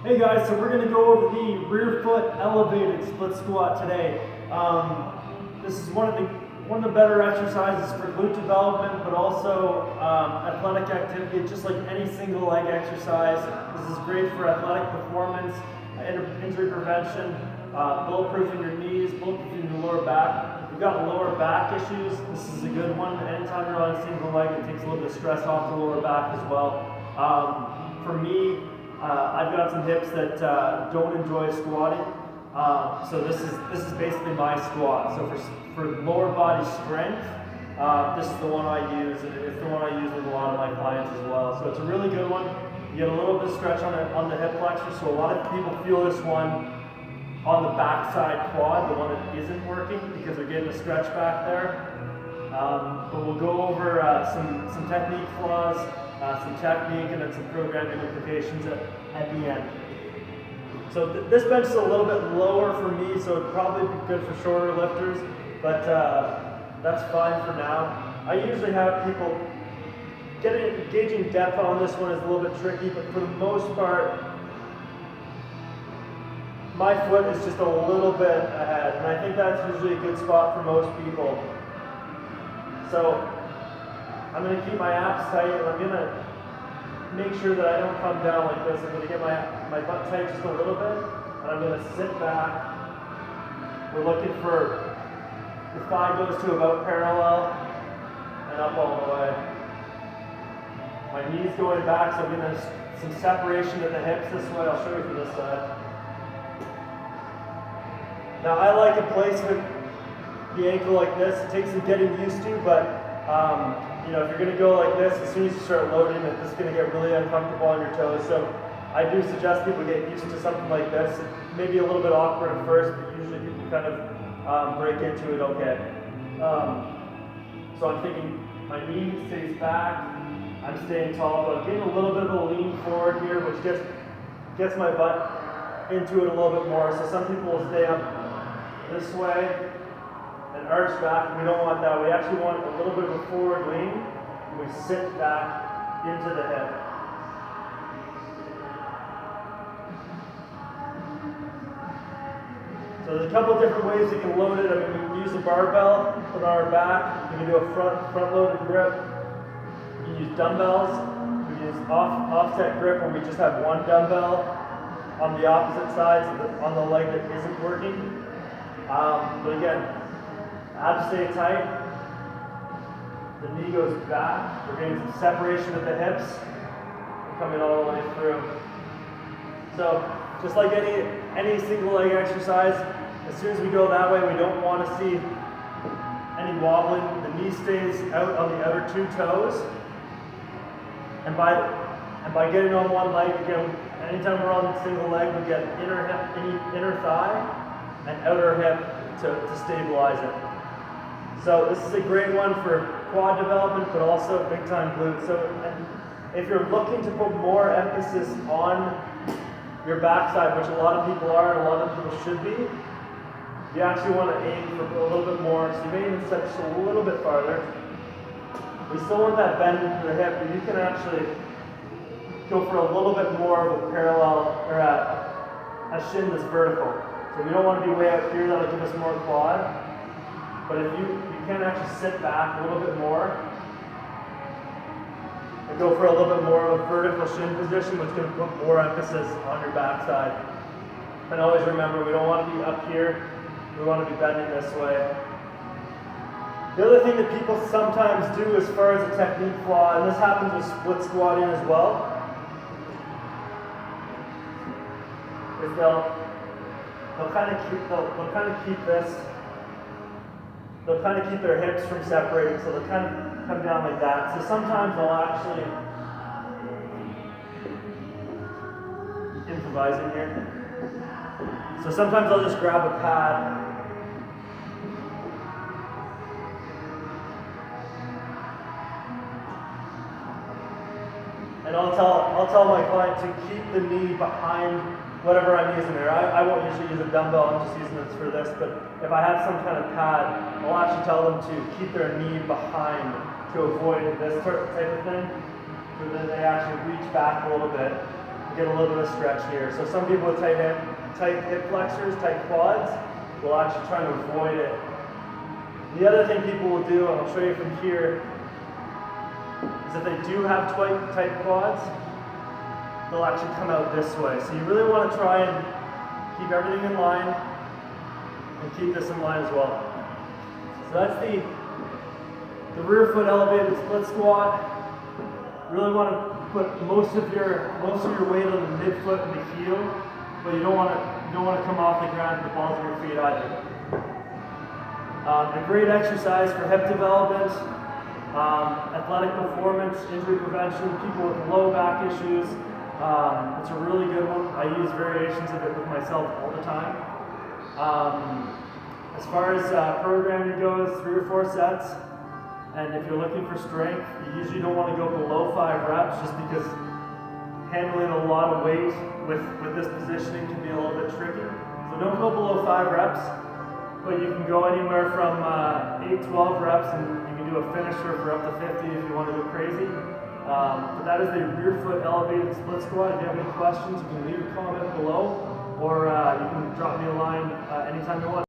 Hey guys, so we're going to go over the rear foot elevated split squat today. This is one of the better exercises for glute development, but also athletic activity. Just like any single leg exercise, this is great for athletic performance, injury prevention, bulletproofing your knees, bulletproofing your lower back. If you've got lower back issues, this is a good one. Anytime you're on a single leg, it takes a little bit of stress off the lower back as well. For me, I've got some hips that don't enjoy squatting, so this is basically my squat. So for lower body strength, this is the one I use, and it's the one I use with a lot of my clients as well. So it's a really good one. You get a little bit of stretch on the hip flexor, so a lot of people feel this one on the backside quad, the one that isn't working, because they're getting a stretch back there. But we'll go over some technique flaws, some technique, and then some programming implications at the end. So this bench is a little bit lower for me, so it'd probably be good for shorter lifters, but that's fine for now. I usually have people gauging depth on this one is a little bit tricky, but for the most part, my foot is just a little bit ahead, and I think that's usually a good spot for most people. So I'm going to keep my abs tight, and I'm going to make sure that I don't come down like this. I'm going to get my butt tight just a little bit, and I'm going to sit back. We're looking for the thigh goes to about parallel and up all the way. My knees going back, so I'm going to some separation at the hips this way. I'll show you from this side. Now I like to placement the ankle like this. It takes some getting used to, but you know, if you're going to go like this, as soon as you start loading it, this is going to get really uncomfortable on your toes. So I do suggest people get used to something like this. It may be a little bit awkward at first, but usually people kind of break into it okay. So I'm thinking my knee stays back, I'm staying tall, but I'm getting a little bit of a lean forward here, which gets my butt into it a little bit more. So some people will stay up this way and arch back. We don't want that. We actually want a little bit of a forward lean. And we sit back into the hip. So there's a couple different ways you can load it. I mean, we can use a barbell, put it on our back. We can do a front-loaded grip. You can use dumbbells. We can use offset grip, where we just have one dumbbell on the opposite side, so on the leg that isn't working. But again, abs stay tight, the knee goes back, we're getting some separation at the hips, and coming all the way through. So just like any single leg exercise, as soon as we go that way, we don't want to see any wobbling. The knee stays out on the outer two toes, and by getting on one leg, again, anytime we're on a single leg, we get inner hip, inner thigh, and outer hip to stabilize it. So this is a great one for quad development, but also big time glutes. So if you're looking to put more emphasis on your backside, which a lot of people are and a lot of people should be, you actually want to aim for a little bit more. So you may even set just a little bit farther. We still want that bend into the hip, but you can actually go for a little bit more of a parallel, or a shin that's vertical. So we don't want to be way out here, that'll give us more quad. But if you can actually sit back a little bit more and go for a little bit more of a vertical shin position, which can put more emphasis on your backside. And always remember, we don't want to be up here, we want to be bending this way. The other thing that people sometimes do as far as a technique flaw, and this happens with split squatting as well, is they'll kind of keep their hips from separating, so they'll kind of come down like that. So sometimes I'll actually improvising here. So sometimes I'll just grab a pad and I'll tell my client to keep the knee behind whatever I'm using there. I won't usually use a dumbbell, I'm just using this for this, but if I have some kind of pad, I'll actually tell them to keep their knee behind to avoid this type of thing, so then they actually reach back a little bit get a little bit of stretch here. So some people with tight hip flexors, tight quads, will actually try to avoid it. The other thing people will do, and I'll show you from here, is if they do have tight quads, they'll actually come out this way. So you really want to try and keep everything in line and keep this in line as well. So that's the rear foot elevated split squat. Really want to put most of your weight on the midfoot and the heel, but you don't want to come off the ground with the balls of your feet either. A great exercise for hip development, athletic performance, injury prevention, people with low back issues. It's a really good one. I use variations of it with myself all the time. As far as programming goes, 3 or 4 sets. And if you're looking for strength, you usually don't want to go below 5 reps just because handling a lot of weight with this positioning can be a little bit tricky. So don't go below 5 reps, but you can go anywhere from 8, 12 reps, and you can do a finisher for up to 50 if you want to go crazy. But that is the rear foot elevated split squat. If you have any questions, you can leave a comment below, or you can drop me a line anytime you want.